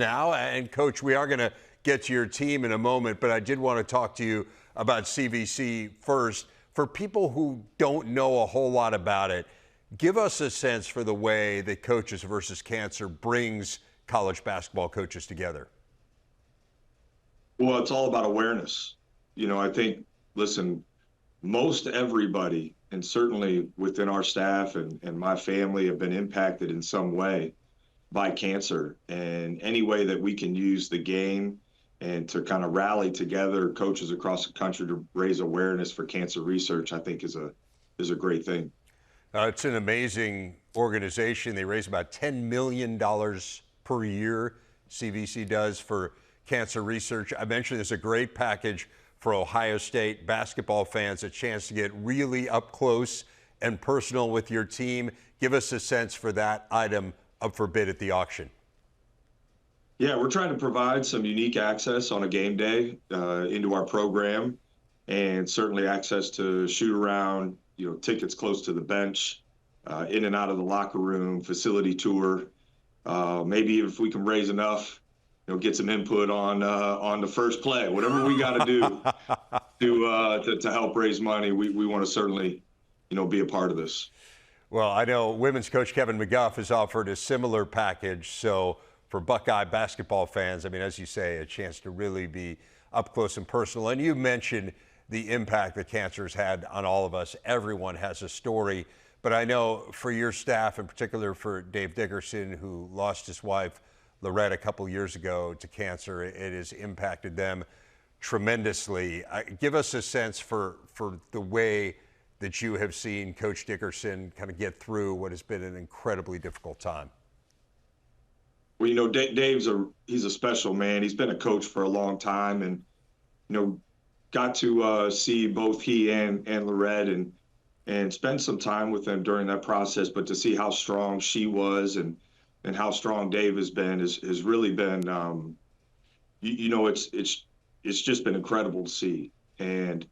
Now, and Coach, we are going to get to your team in a moment, but I did want to talk to you about CVC first. For people who don't know a whole lot about it, give us a sense for the way that Coaches versus Cancer brings college basketball coaches together. Well, it's all about awareness. I think, listen, most everybody, and certainly within our staff and my family, have been impacted in some way by cancer. And any way that we can use the game and to kind of rally together coaches across the country to raise awareness for cancer research, I think is a great thing. It's an amazing organization. They raise about $10 million per year, CVC does, for cancer research. I mentioned there's a great package for Ohio State basketball fans, a chance to get really up close and personal with your team. Give us a sense for that item up for bid at the auction. Yeah, we're trying to provide some unique access on a game day into our program, and certainly access to shoot around, tickets close to the bench, in and out of the locker room, facility tour. Maybe if we can raise enough, get some input on the first play, whatever we got to do to help raise money. We want to certainly, be a part of this. Well, I know women's coach Kevin McGuff has offered a similar package. So for Buckeye basketball fans, I mean, as you say, a chance to really be up close and personal. And you mentioned the impact that cancer has had on all of us. Everyone has a story. But I know for your staff, in particular for Dave Dickerson, who lost his wife, Lorette, a couple years ago to cancer, it has impacted them tremendously. Give us a sense for the way that you have seen Coach Dickerson kind of get through what has been an incredibly difficult time. Well, Dave's he's a special man. He's been a coach for a long time, and got to see both he and Lorette and spend some time with them during that process. But to see how strong she was and how strong Dave has been has really been, it's just been incredible to see. And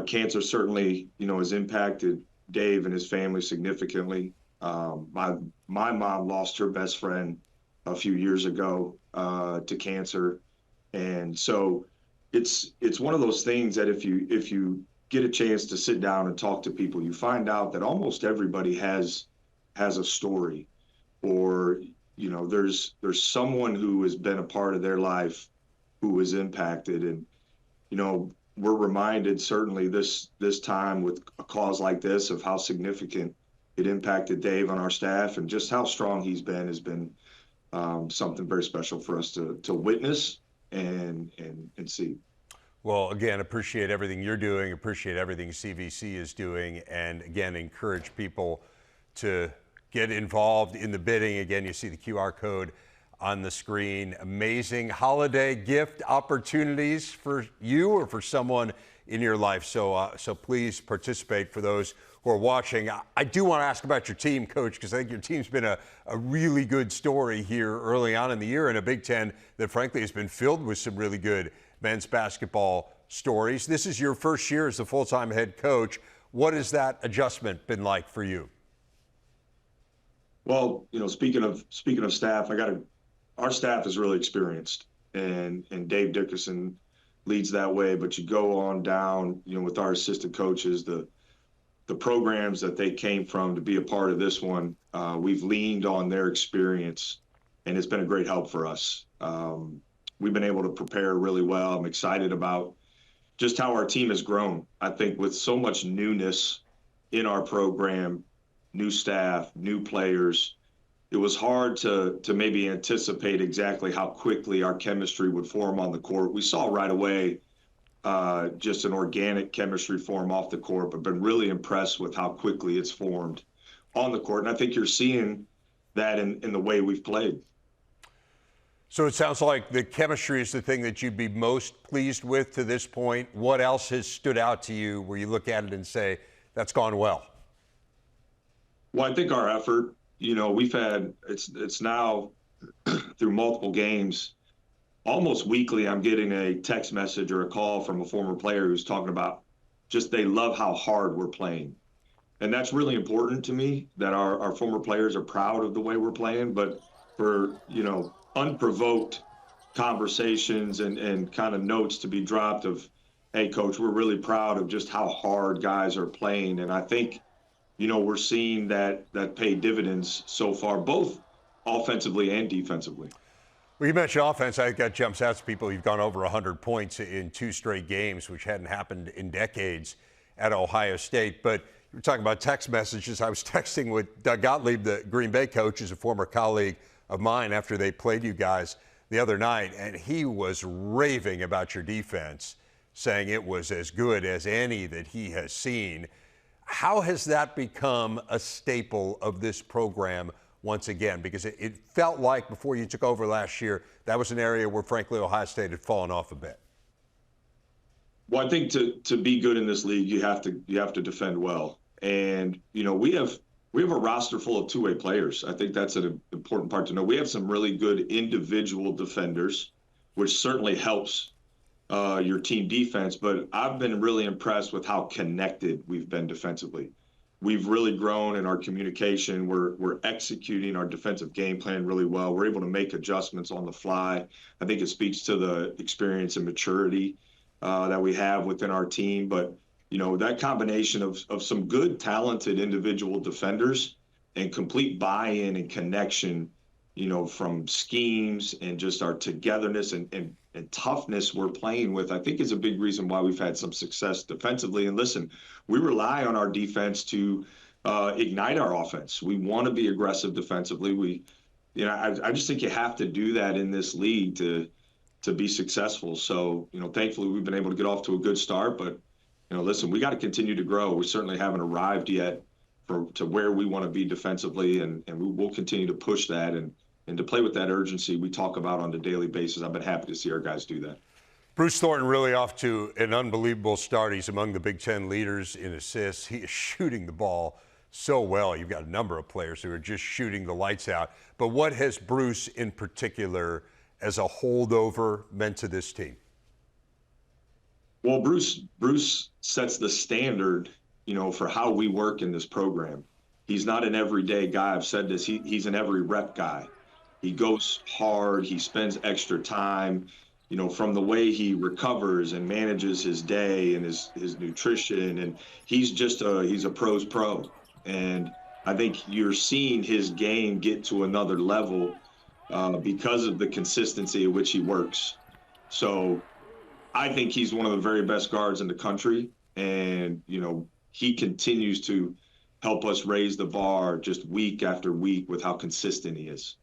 cancer certainly, has impacted Dave and his family significantly. My mom lost her best friend a few years ago to cancer, and so it's one of those things that if you get a chance to sit down and talk to people, you find out that almost everybody has a story, or there's someone who has been a part of their life who was impacted. And we're reminded certainly this time with a cause like this of how significant it impacted Dave on our staff, and just how strong he's been has been something very special for us to witness and see. Well, again, appreciate everything you're doing, appreciate everything CVC is doing, and again, encourage people to get involved in the bidding. Again, you see the QR code on the screen. Amazing holiday gift opportunities for you or for someone in your life. So please participate for those who are watching. I do want to ask about your team, Coach, because I think your team's been a really good story here early on in the year in a Big Ten that frankly has been filled with some really good men's basketball stories. This is your first year as a full-time head coach. What has that adjustment been like for you? Well, speaking of staff, our staff is really experienced, and Dave Dickerson leads that way. But you go on down, with our assistant coaches, the programs that they came from to be a part of this one, we've leaned on their experience, and it's been a great help for us. We've been able to prepare really well. I'm excited about just how our team has grown. I think with so much newness in our program, new staff, new players, it was hard to maybe anticipate exactly how quickly our chemistry would form on the court. We saw right away just an organic chemistry form off the court, but been really impressed with how quickly it's formed on the court. And I think you're seeing that in the way we've played. So it sounds like the chemistry is the thing that you'd be most pleased with to this point. What else has stood out to you where you look at it and say, that's gone well? Well, I think our effort, we've had, it's now through multiple games, almost weekly, I'm getting a text message or a call from a former player who's talking about just they love how hard we're playing. And that's really important to me, that our former players are proud of the way we're playing. But for, unprovoked conversations and kind of notes to be dropped of, hey, coach, we're really proud of just how hard guys are playing. And I think, we're seeing that pay dividends so far, both offensively and defensively. Well, you mentioned offense. I think that jumps out to people. You've gone over 100 points in 2 straight games, which hadn't happened in decades at Ohio State. But you were talking about text messages. I was texting with Doug Gottlieb, the Green Bay coach, who's a former colleague of mine, after they played you guys the other night, and he was raving about your defense, saying it was as good as any that he has seen. How has that become a staple of this program once again? Because it felt like before you took over last year, that was an area where, frankly, Ohio State had fallen off a bit. Well, I think to be good in this league, you have to defend well. And, we have a roster full of two-way players. I think that's an important part to know. We have some really good individual defenders, which certainly helps your team defense. But I've been really impressed with how connected we've been defensively. We've really grown in our communication. We're executing our defensive game plan really well. We're able to make adjustments on the fly. I think it speaks to the experience and maturity that we have within our team. But, that combination of some good, talented individual defenders and complete buy-in and connection, from schemes and just our togetherness and toughness we're playing with, I think is a big reason why we've had some success defensively. And listen, we rely on our defense to ignite our offense. We want to be aggressive defensively. I just think you have to do that in this league to be successful. So, thankfully we've been able to get off to a good start, but, listen, we got to continue to grow. We certainly haven't arrived yet to where we want to be defensively, and we'll continue to push that and to play with that urgency we talk about on a daily basis. I've been happy to see our guys do that. Bruce Thornton really off to an unbelievable start. He's among the Big Ten leaders in assists. He is shooting the ball so well. You've got a number of players who are just shooting the lights out. But what has Bruce in particular as a holdover meant to this team? Well, Bruce sets the standard, for how we work in this program. He's not an everyday guy. I've said this. He's an every rep guy. He goes hard. He spends extra time, from the way he recovers and manages his day and his nutrition. And he's a pro's pro. And I think you're seeing his game get to another level because of the consistency at which he works. So I think he's one of the very best guards in the country. And, he continues to help us raise the bar just week after week with how consistent he is.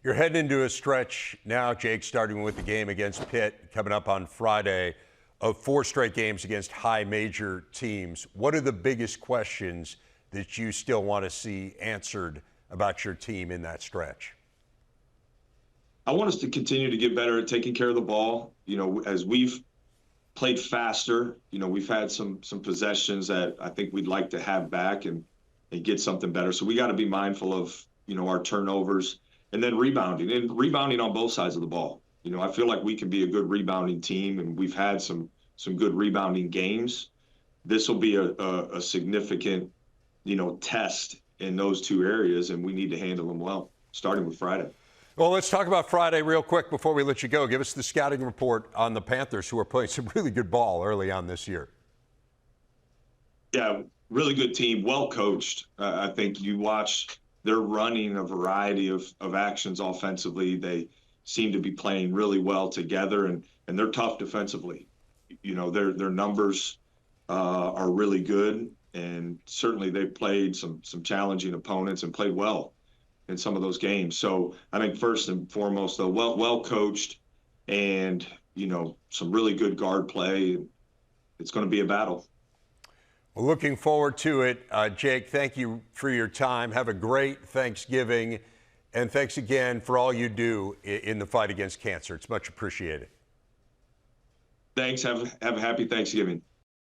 You're heading into a stretch now, Jake, starting with the game against Pitt coming up on Friday, of 4 straight games against high major teams. What are the biggest questions that you still want to see answered about your team in that stretch? I want us to continue to get better at taking care of the ball. As we've played faster, we've had some possessions that I think we'd like to have back and get something better. So we got to be mindful of, our turnovers, and then rebounding on both sides of the ball. I feel like we can be a good rebounding team, and we've had some good rebounding games. This will be a significant, test in those 2 areas, and we need to handle them well, starting with Friday. Well, let's talk about Friday real quick before we let you go. Give us the scouting report on the Panthers, who are playing some really good ball early on this year. Yeah, really good team, well coached. I think you watch, they're running a variety of actions offensively. They seem to be playing really well together, and they're tough defensively. Their numbers are really good, and certainly they've played some challenging opponents and played well in some of those games. So I think first and foremost, though, well coached, and some really good guard play. It's going to be a battle. Well, looking forward to it. Jake, thank you for your time. Have a great Thanksgiving, and thanks again for all you do in the fight against cancer. It's much appreciated. Thanks. Have a happy Thanksgiving.